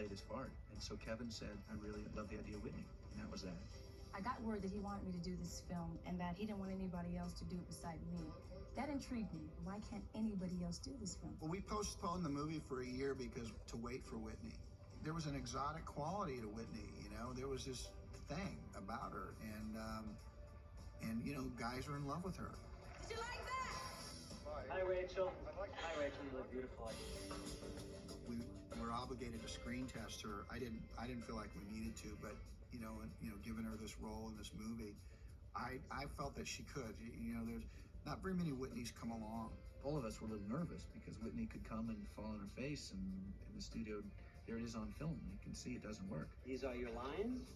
played his part. And so Kevin said, I really love the idea of Whitney, and that was that. I got word that he wanted me to do this film and that he didn't want anybody else to do it beside me. That intrigued me. Why can't anybody else do this film? Well, we postponed the movie for a year because to wait for Whitney. There was an exotic quality to Whitney, you know. There was this thing about her, and you know, guys are in love with her. Did you like that? Hi, Rachel. Hi, Rachel. You look beautiful. We were obligated to screen test her. I didn't feel like we needed to, but you know, giving her this role in this movie, I felt that she could. You know, there's not very many Whitneys come along. All of us were a little nervous because Whitney could come and fall on her face, and in the studio, there it is on film. You can see it doesn't work. These are your lines?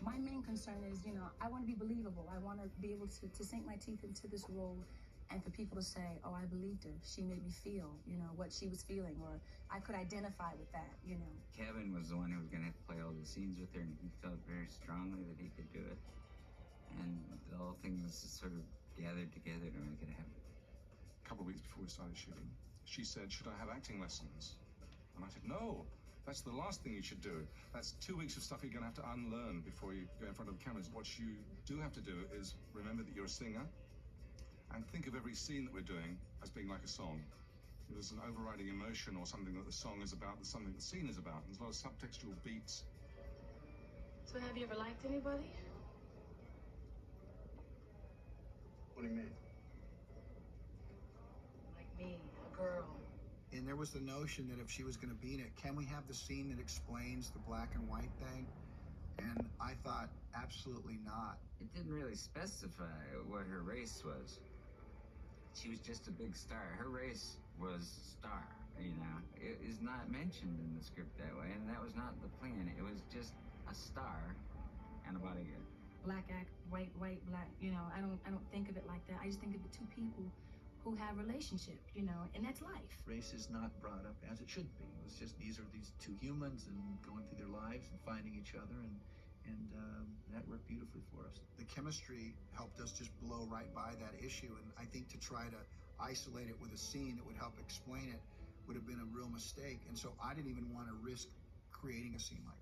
My main concern is, you know, I want to be believable. I want to be able to sink my teeth into this role and for people to say, oh, I believed her. She made me feel, you know, what she was feeling, or I could identify with that, you know. Kevin was the one who was going to have to play all the scenes with her, and he felt very strongly that he could do it. And the whole thing was just sort of gathered together to make it happen. A couple of weeks before we started shooting, she said, should I have acting lessons? And I said, no, that's the last thing you should do. That's 2 weeks of stuff you're going to have to unlearn before you go in front of the cameras. What you do have to do is remember that you're a singer, and think of every scene that we're doing as being like a song. If there's an overriding emotion or something that the song is about, there's something the scene is about. There's a lot of subtextual beats. So have you ever liked anybody? What do you mean? Like me, a girl. And there was the notion that if she was going to be in it, can we have the scene that explains the black and white thing? And I thought, absolutely not. It didn't really specify what her race was. She was just a big star. Her race was star, you know. It is not mentioned in the script that way, and that was not the plan. It was just a star and a bodyguard. Black act, white, black, you know, I don't think of it like that. I just think of it two people who have relationship, you know, and that's life. Race is not brought up as it should be. It was just these are these two humans and going through their lives and finding each other, and that worked beautifully for us. The chemistry helped us just blow right by that issue, and I think to try to isolate it with a scene that would help explain it would have been a real mistake, and so I didn't even want to risk creating a scene like that.